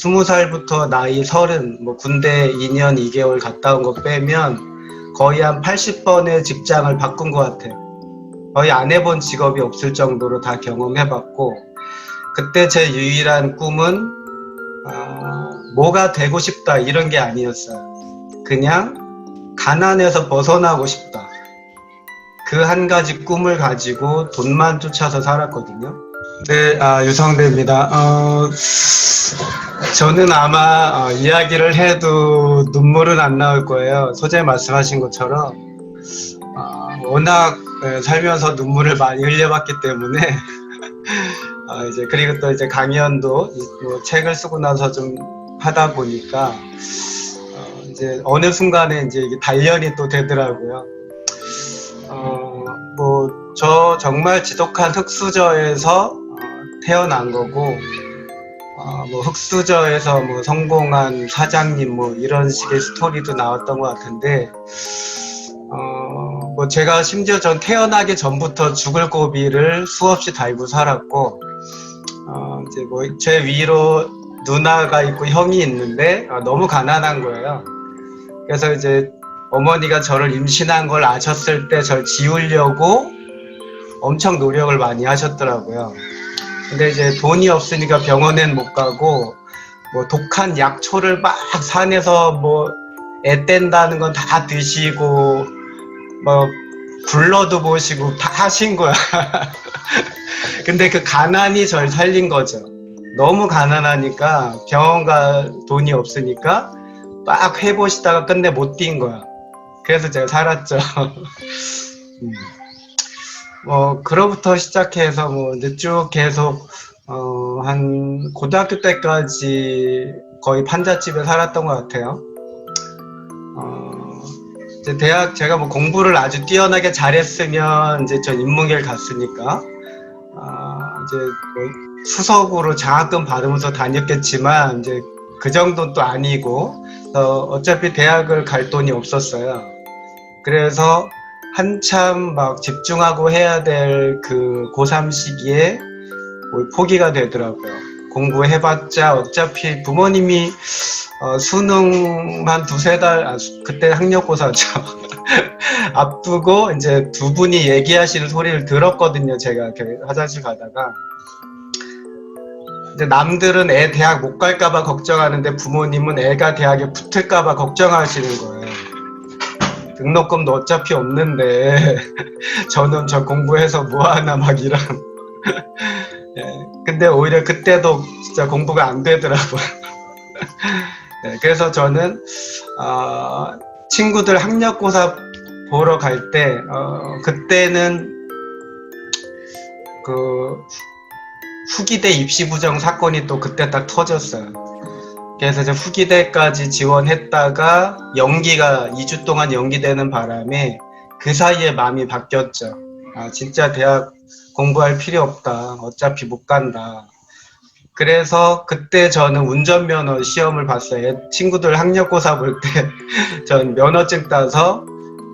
20살부터 나이 30, 뭐 군대 2년 2개월 갔다 온 거 빼면 거의 한 80번의 직장을 바꾼 것 같아요. 거의 안 해본 직업이 없을 정도로 다 경험해봤고, 그때 제 유일한 꿈은 뭐가 되고 싶다 이런 게 아니었어요. 그냥 가난에서 벗어나고 싶다. 그 한 가지 꿈을 가지고 돈만 쫓아서 살았거든요. 네, 유성대입니다. 저는 아마 이야기를 해도 눈물은 안 나올 거예요. 소재 말씀하신 것처럼 워낙 살면서 눈물을 많이 흘려봤기 때문에 이제 그리고 또 이제 강연도 뭐 책을 쓰고 나서 좀 하다 보니까 이제 어느 순간에 이제 이게 단련이 또 되더라고요. 뭐 저 정말 지독한 흙수저에서 태어난 거고, 뭐 흙수저에서 뭐 성공한 사장님 뭐 이런 식의 스토리도 나왔던 것 같은데, 뭐 제가 심지어 전 태어나기 전부터 죽을 고비를 수없이 달고 살았고, 이제 뭐 제 위로 누나가 있고 형이 있는데 너무 가난한 거예요. 그래서 이제 어머니가 저를 임신한 걸 아셨을 때 저를 지우려고 엄청 노력을 많이 하셨더라고요. 근데 이제 돈이 없으니까 병원엔 못 가고, 뭐 독한 약초를 막 산에서 뭐 애 뗀다는 건 다 드시고, 뭐 굴러도 보시고 다 하신 거야. 근데 그 가난이 절 살린 거죠. 너무 가난하니까 병원 갈 돈이 없으니까 막 해보시다가 끝내 못 뛴 거야. 그래서 제가 살았죠. 뭐 그로부터 시작해서 뭐 이제 쭉 계속 한 고등학교 때까지 거의 판잣집에 살았던 것 같아요. 이제 대학 제가 뭐 공부를 아주 뛰어나게 잘했으면 이제 전 인문계를 갔으니까 이제 뭐 수석으로 장학금 받으면서 다녔겠지만 이제 그 정도는 또 아니고 어차피 대학을 갈 돈이 없었어요. 그래서 한참 막 집중하고 해야 될 그 고3 시기에 뭐 포기가 되더라고요. 공부해봤자 어차피 부모님이 수능 한 두세 달, 그때 학력고사죠. 앞두고 이제 두 분이 얘기하시는 소리를 들었거든요. 제가 화장실 가다가. 이제 남들은 애 대학 못 갈까봐 걱정하는데 부모님은 애가 대학에 붙을까봐 걱정하시는 거예요. 등록금도 어차피 없는데 저는 저 공부해서 뭐하나 막 이런. 근데 오히려 그때도 진짜 공부가 안 되더라고요. 그래서 저는 친구들 학력고사 보러 갈 때 그때는 그 후기대 입시부정 사건이 또 그때 딱 터졌어요. 그래서 이제 후기대까지 지원했다가 연기가 2주 동안 연기되는 바람에 그 사이에 마음이 바뀌었죠. 진짜 대학 공부할 필요 없다. 어차피 못 간다. 그래서 그때 저는 운전면허 시험을 봤어요. 친구들 학력고사 볼 때 전 면허증 따서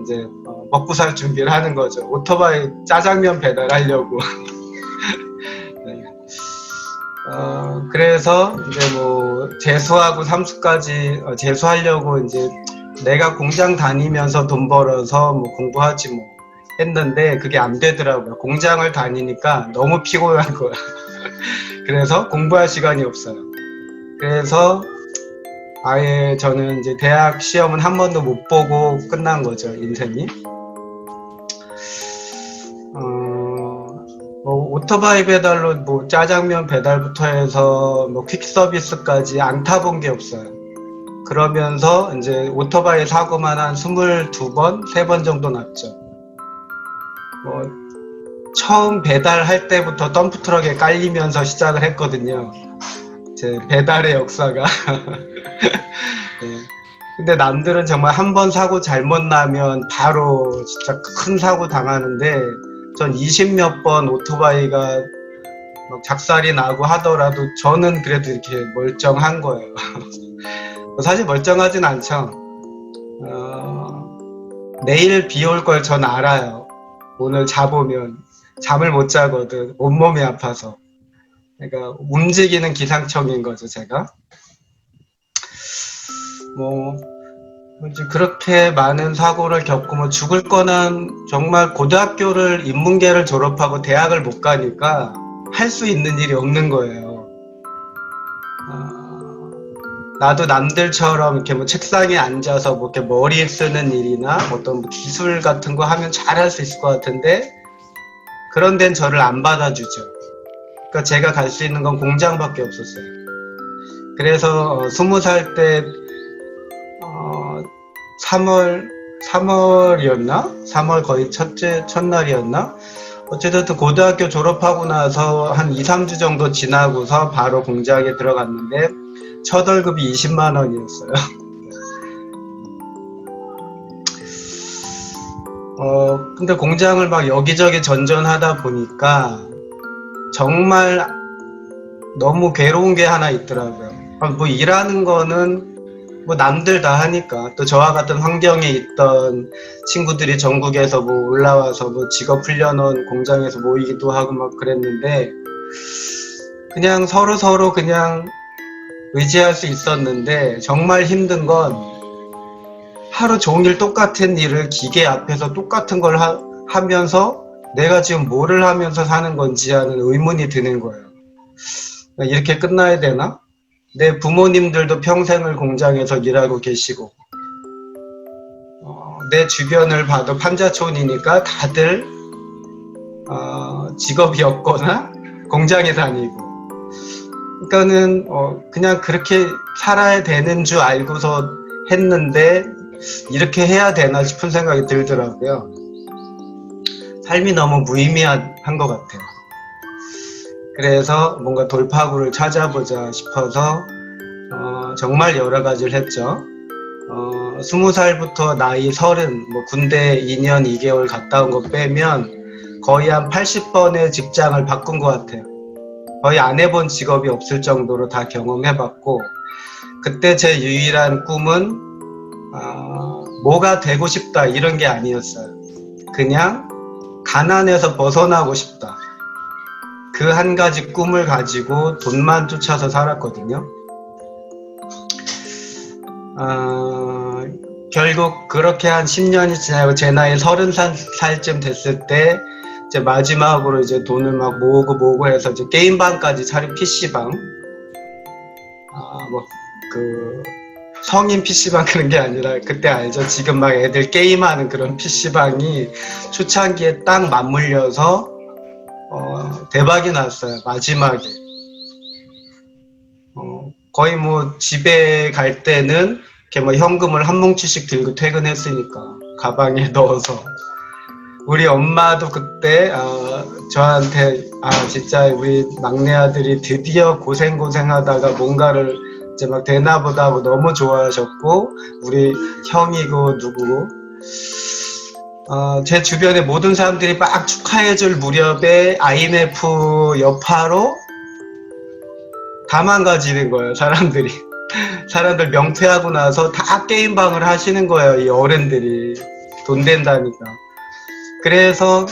이제 먹고 살 준비를 하는 거죠. 오토바이 짜장면 배달하려고. 네. 그래서 이제 뭐 재수하고 삼수까지 재수하려고 이제 내가 공장 다니면서 돈 벌어서 뭐 공부하지 뭐 했는데 그게 안 되더라고요. 공장을 다니니까 너무 피곤한 거야. 그래서 공부할 시간이 없어요. 그래서 아예 저는 이제 대학 시험은 한 번도 못 보고 끝난 거죠, 인생이. 뭐 오토바이 배달로 뭐 짜장면 배달부터 해서 뭐 퀵 서비스까지 안 타본 게 없어요. 그러면서 이제 오토바이 사고만 한 22번, 3번 정도 났죠. 뭐 처음 배달할 때부터 덤프트럭에 깔리면서 시작을 했거든요. 제 배달의 역사가. 네. 근데 남들은 정말 한 번 사고 잘못 나면 바로 진짜 큰 사고 당하는데 전 20몇 번 오토바이가 막 작살이 나고 하더라도 저는 그래도 이렇게 멀쩡한 거예요. 사실 멀쩡하진 않죠. 내일 비 올 걸 전 알아요. 오늘 자보면 잠을 못 자거든. 온몸이 아파서. 그러니까 움직이는 기상청인 거죠, 제가. 뭐 이제 그렇게 많은 사고를 겪고 뭐 죽을 거는 정말 고등학교를 인문계를 졸업하고 대학을 못 가니까 할 수 있는 일이 없는 거예요. 나도 남들처럼 이렇게 뭐 책상에 앉아서 뭐 이렇게 머리 쓰는 일이나 어떤 뭐 기술 같은 거 하면 잘할 수 있을 것 같은데 그런 데는 저를 안 받아주죠. 그러니까 제가 갈 수 있는 건 공장밖에 없었어요. 그래서 20살 때 3월이었나? 3월 거의 첫날이었나? 어쨌든 고등학교 졸업하고 나서 한 2, 3주 정도 지나고서 바로 공장에 들어갔는데 첫 월급이 20만 원이었어요. 근데 공장을 막 여기저기 전전하다 보니까 정말 너무 괴로운 게 하나 있더라고요. 뭐 일하는 거는 뭐 남들 다 하니까 또 저와 같은 환경에 있던 친구들이 전국에서 뭐 올라와서 뭐 직업 훈련원 공장에서 모이기도 하고 막 그랬는데 그냥 서로 그냥 의지할 수 있었는데 정말 힘든 건 하루 종일 똑같은 일을 기계 앞에서 똑같은 걸 하면서 내가 지금 뭐를 하면서 사는 건지 하는 의문이 드는 거예요. 이렇게 끝나야 되나? 내 부모님들도 평생을 공장에서 일하고 계시고 내 주변을 봐도 판자촌이니까 다들 직업이 없거나 공장에 다니고 그러니까는 그냥 그렇게 살아야 되는 줄 알고서 했는데 이렇게 해야 되나 싶은 생각이 들더라고요. 삶이 너무 무의미한 것 같아요. 그래서 뭔가 돌파구를 찾아보자 싶어서 정말 여러 가지를 했죠. 20살부터 나이 30, 뭐 군대 2년 2개월 갔다 온 거 빼면 거의 한 80번의 직장을 바꾼 것 같아요. 거의 안 해본 직업이 없을 정도로 다 경험해봤고 그때 제 유일한 꿈은 뭐가 되고 싶다 이런 게 아니었어요. 그냥 가난에서 벗어나고 싶다. 그 한 가지 꿈을 가지고 돈만 쫓아서 살았거든요. 결국 그렇게 한 10년이 지나고 제 나이 30살쯤 됐을 때 이제 마지막으로 이제 돈을 막 모으고 해서 이제 게임방까지 차린 PC방. 뭐 그 성인 PC방 그런 게 아니라 그때 알죠? 지금 막 애들 게임하는 그런 PC방이 초창기에 딱 맞물려서 대박이 났어요. 마지막에. 거의 뭐 집에 갈 때는 이렇게 뭐 현금을 한 뭉치씩 들고 퇴근했으니까 가방에 넣어서 우리 엄마도 그때 저한테 진짜 우리 막내 아들이 드디어 고생하다가 뭔가를 이제 막 되나 보다 하고 너무 좋아하셨고 우리 형이고 누구고 제 주변의 모든 사람들이 막 축하해줄 무렵에 IMF 여파로 다 망가지는 거예요. 사람들 명퇴하고 나서 다 게임방을 하시는 거예요. 이 어른들이 돈 된다니까. 그래서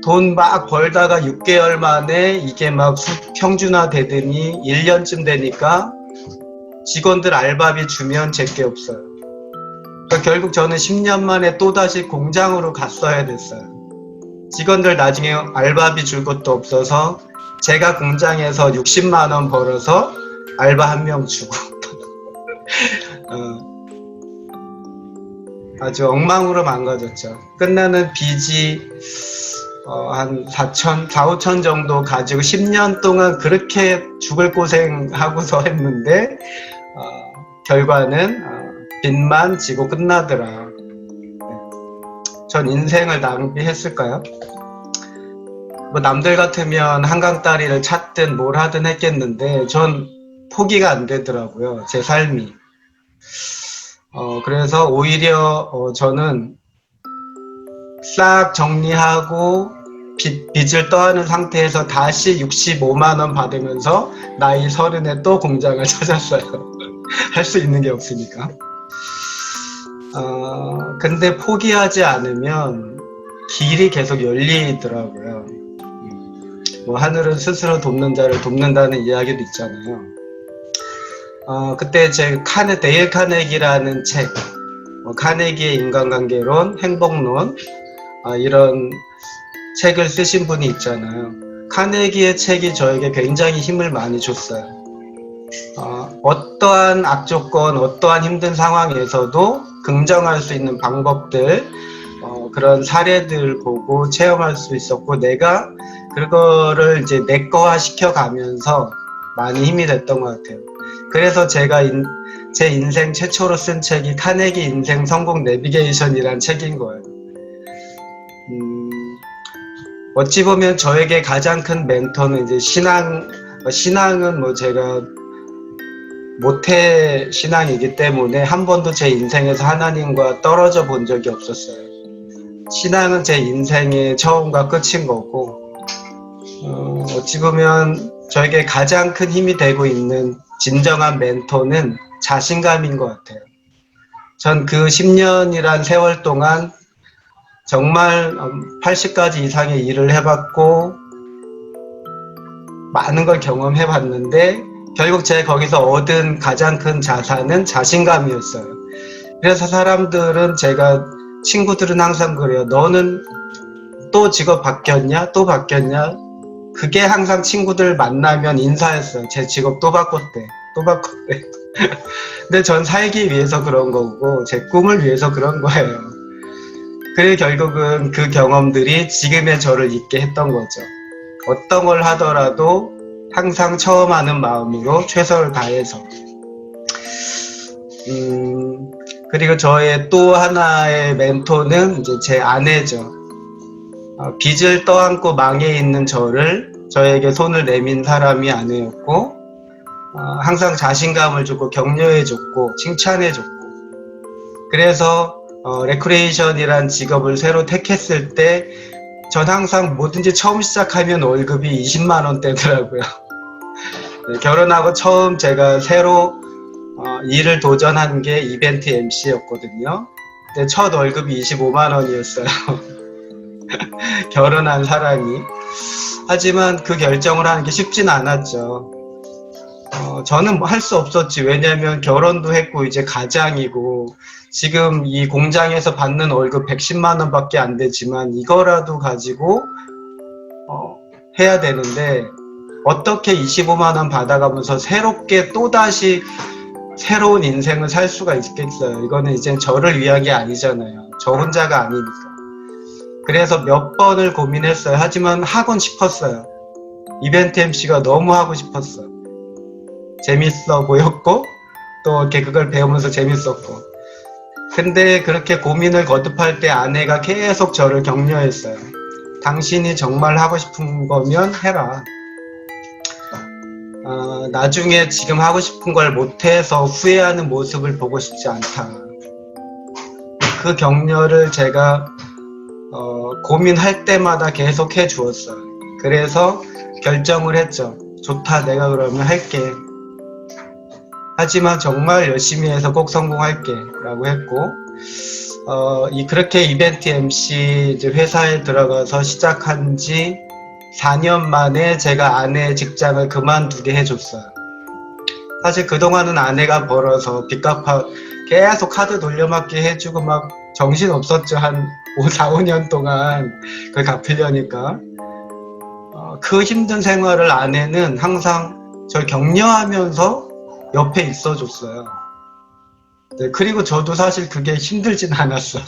돈 막 벌다가 6개월 만에 이게 막 평준화 되더니 1년쯤 되니까 직원들 알바비 주면 제게 없어요. 그러니까 결국 저는 10년 만에 또다시 공장으로 갔어야 됐어요. 직원들 나중에 알바비 줄 것도 없어서 제가 공장에서 60만 원 벌어서 알바 한 명 주고 아주 엉망으로 망가졌죠. 끝나는 빚이 한 4,5천 정도 가지고 10년 동안 그렇게 죽을 고생하고서 했는데 결과는 빚만 지고 끝나더라. 전 인생을 낭비했을까요? 뭐 남들 같으면 한강다리를 찾든 뭘 하든 했겠는데 전 포기가 안 되더라고요. 제 삶이. 그래서 오히려 저는 싹 정리하고 빚을 떠안은 상태에서 다시 65만 원 받으면서 나이 30에 또 공장을 찾았어요. 할 수 있는 게 없으니까. 근데 포기하지 않으면 길이 계속 열리더라고요. 뭐 하늘은 스스로 돕는 자를 돕는다는 이야기도 있잖아요. 그때 제 데일 카네기라는 책, 카네기의 인간관계론, 행복론, 이런 책을 쓰신 분이 있잖아요. 카네기의 책이 저에게 굉장히 힘을 많이 줬어요. 어떠한 악조건, 어떠한 힘든 상황에서도 긍정할 수 있는 방법들, 그런 사례들 보고 체험할 수 있었고, 내가 그거를 이제 내 거화 시켜가면서 많이 힘이 됐던 것 같아요. 그래서 제가 제 인생 최초로 쓴 책이 카네기 인생 성공 내비게이션이란 책인 거예요. 어찌 보면 저에게 가장 큰 멘토는 이제 신앙은 뭐 제가 모태 신앙이기 때문에 한 번도 제 인생에서 하나님과 떨어져 본 적이 없었어요. 신앙은 제 인생의 처음과 끝인 거고, 어찌 보면 저에게 가장 큰 힘이 되고 있는 진정한 멘토는 자신감인 것 같아요. 전 그 10년이란 세월 동안 정말 80가지 이상의 일을 해봤고 많은 걸 경험해봤는데 결국 제가 거기서 얻은 가장 큰 자산은 자신감이었어요. 그래서 사람들은 친구들은 항상 그래요. 너는 또 직업 바뀌었냐? 또 바뀌었냐? 그게 항상 친구들 만나면 인사했어요. 제 직업 또 바꿨대. 또 바꿨대. 근데 전 살기 위해서 그런 거고 제 꿈을 위해서 그런 거예요. 그래 결국은 그 경험들이 지금의 저를 있게 했던 거죠. 어떤 걸 하더라도 항상 처음 하는 마음으로 최선을 다해서. 그리고 저의 또 하나의 멘토는 이제 제 아내죠. 빚을 떠안고 망해 있는 저에게 손을 내민 사람이 아내였고, 항상 자신감을 줬고 격려해 줬고 칭찬해 줬고. 그래서 레크레이션이란 직업을 새로 택했을 때 전 항상 뭐든지 처음 시작하면 월급이 20만 원대더라고요. 네, 결혼하고 처음 제가 새로 일을 도전한 게 이벤트 MC였거든요. 근데 첫 월급이 25만 원이었어요. 결혼한 사람이. 하지만 그 결정을 하는 게 쉽진 않았죠. 저는 할 수 없었지. 왜냐면 결혼도 했고 이제 가장이고 지금 이 공장에서 받는 월급 110만 원밖에 안 되지만 이거라도 가지고 해야 되는데 어떻게 25만 원 받아가면서 새롭게 또다시 새로운 인생을 살 수가 있겠어요. 이거는 이제 저를 위한 게 아니잖아요. 저 혼자가 아니니까. 그래서 몇 번을 고민했어요. 하지만 하곤 싶었어요. 이벤트 MC가 너무 하고 싶었어요. 재밌어 보였고 또 이렇게 그걸 배우면서 재밌었고. 근데 그렇게 고민을 거듭할 때 아내가 계속 저를 격려했어요. 당신이 정말 하고 싶은 거면 해라. 나중에 지금 하고 싶은 걸 못해서 후회하는 모습을 보고 싶지 않다. 그 격려를 제가 고민할 때마다 계속 해주었어요. 그래서 결정을 했죠. 좋다, 내가 그러면 할게. 하지만 정말 열심히 해서 꼭 성공할게 라고 했고, 그렇게 이벤트 MC 회사에 들어가서 시작한 지 4년 만에 제가 아내의 직장을 그만두게 해줬어요. 사실 그동안은 아내가 벌어서 빚 갚아 계속 카드 돌려막기 해주고 막 정신 없었죠. 한 4, 5년 동안 그걸 갚으려니까. 그 힘든 생활을 아내는 항상 저를 격려하면서 옆에 있어줬어요. 네, 그리고 저도 사실 그게 힘들진 않았어.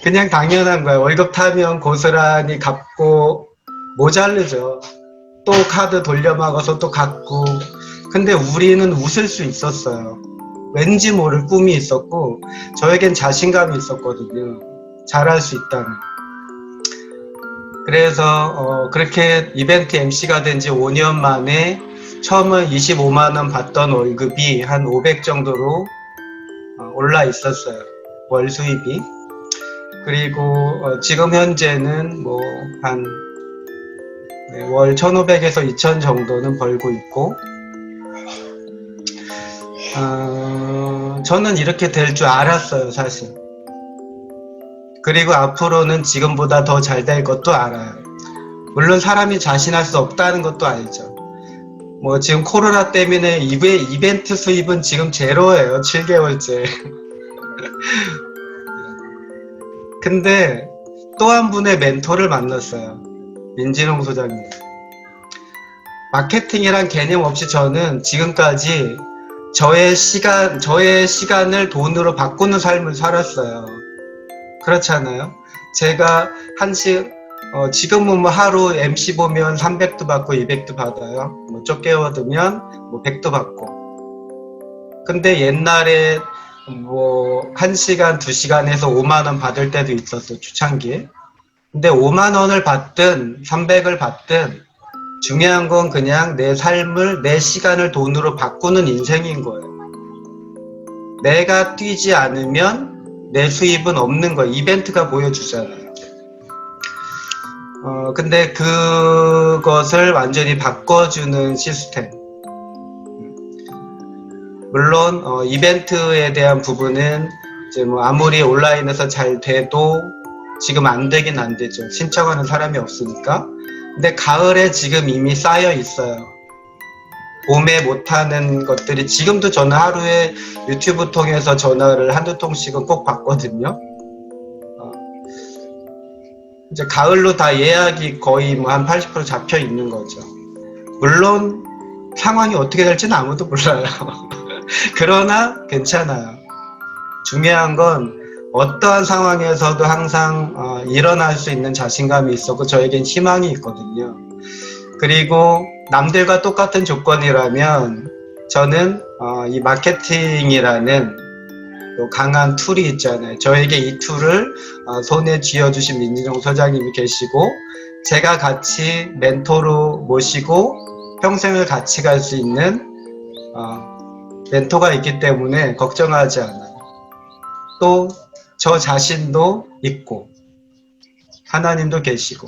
그냥 당연한 거예요. 월급 타면 고스란히 갚고 모자르죠. 또 카드 돌려막아서 또 갚고. 근데 우리는 웃을 수 있었어요. 왠지 모를 꿈이 있었고 저에겐 자신감이 있었거든요. 잘할 수 있다는. 그래서 그렇게 이벤트 MC가 된 지 5년 만에 처음은 25만 원 받던 월급이 한 500 정도로 올라 있었어요. 월 수입이. 그리고 지금 현재는 뭐 한 월 1,500에서 2,000 정도는 벌고 있고, 저는 이렇게 될 줄 알았어요, 사실. 그리고 앞으로는 지금보다 더 잘 될 것도 알아요. 물론 사람이 자신할 수 없다는 것도 알죠. 뭐 지금 코로나 때문에 이벤트 수입은 지금 제로예요. 7개월째. 근데 또 한 분의 멘토를 만났어요. 민진홍 소장님. 마케팅이란 개념 없이 저는 지금까지 저의 시간을 돈으로 바꾸는 삶을 살았어요. 그렇지 않아요? 제가 지금은 뭐 하루 MC 보면 300도 받고 200도 받아요. 뭐 좁게 얻으면 뭐 100도 받고. 근데 옛날에 뭐 1시간, 2시간에서 5만 원 받을 때도 있었어요. 초창기에. 근데 5만 원을 받든 300을 받든 중요한 건 그냥 내 삶을, 내 시간을 돈으로 바꾸는 인생인 거예요. 내가 뛰지 않으면 내 수입은 없는 거예요. 이벤트가 보여주잖아요. 근데 그것을 완전히 바꿔주는 시스템. 물론 이벤트에 대한 부분은 이제 뭐 아무리 온라인에서 잘 돼도 지금 안 되긴 안 되죠. 신청하는 사람이 없으니까. 근데 가을에 지금 이미 쌓여 있어요. 봄에 못하는 것들이 지금도 저는 하루에 유튜브 통해서 전화를 한두 통씩은 꼭 받거든요. 이제 가을로 다 예약이 거의 뭐 한 80% 잡혀 있는 거죠. 물론 상황이 어떻게 될지는 아무도 몰라요. 그러나 괜찮아요. 중요한 건 어떠한 상황에서도 항상 일어날 수 있는 자신감이 있었고 저에겐 희망이 있거든요. 그리고 남들과 똑같은 조건이라면 저는 이 마케팅이라는 또 강한 툴이 있잖아요. 저에게 이 툴을 손에 쥐어주신 민진홍 소장님이 계시고 제가 같이 멘토로 모시고 평생을 같이 갈 수 있는 멘토가 있기 때문에 걱정하지 않아요. 또 저 자신도 있고 하나님도 계시고.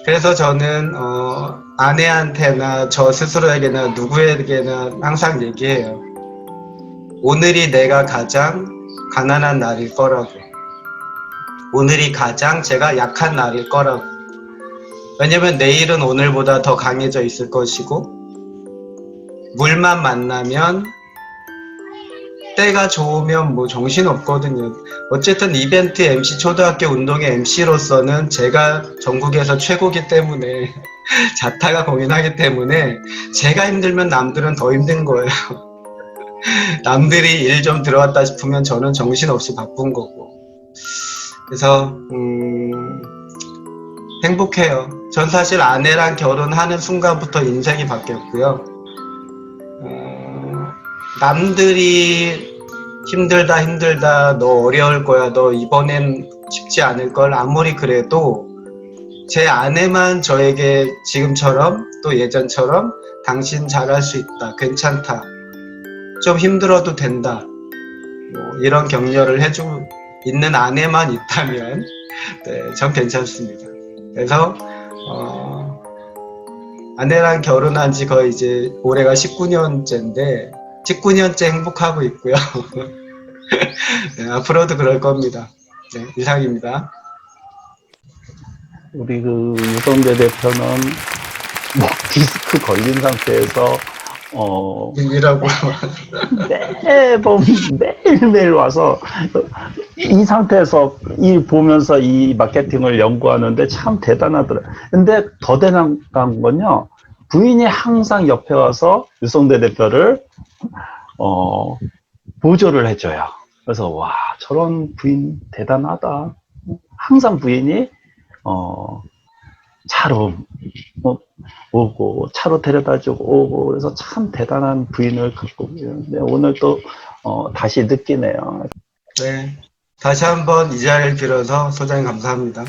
그래서 저는 아내한테나 저 스스로에게나 누구에게나 항상 얘기해요. 오늘이 내가 가장 가난한 날일 거라고. 오늘이 가장 제가 약한 날일 거라고. 왜냐면 내일은 오늘보다 더 강해져 있을 것이고 물만 만나면 때가 좋으면 뭐 정신없거든요. 어쨌든 이벤트 MC, 초등학교 운동회 MC로서는 제가 전국에서 최고기 때문에 자타가 공인하기 때문에 제가 힘들면 남들은 더 힘든 거예요. 남들이 일 좀 들어왔다 싶으면 저는 정신없이 바쁜 거고. 그래서 행복해요. 전 사실 아내랑 결혼하는 순간부터 인생이 바뀌었고요. 남들이 힘들다 너 어려울 거야 너 이번엔 쉽지 않을 걸 아무리 그래도 제 아내만 저에게 지금처럼 또 예전처럼 당신 잘할 수 있다 괜찮다 좀 힘들어도 된다 뭐 이런 격려를 해주고 있는 아내만 있다면 네, 전 괜찮습니다. 그래서 아내랑 결혼한 지 거의 이제 올해가 19년째인데 19년째 행복하고 있고요. 네, 앞으로도 그럴 겁니다. 네, 이상입니다. 우리 그 유성대 대표는 목 디스크 걸린 상태에서 님이라고 매일매일 와서 이 상태에서 일 보면서 이 마케팅을 연구하는데 참 대단하더라. 근데 더 대단한 건요. 부인이 항상 옆에 와서 유성대 대표를 보조를 해줘요. 그래서 와 저런 부인 대단하다. 항상 부인이 차로 오고 차로 데려다주고 오고 그래서 참 대단한 부인을 갖고 있는데 오늘 또 다시 느끼네요. 네, 다시 한번 이 자리를 빌어서 소장님 감사합니다.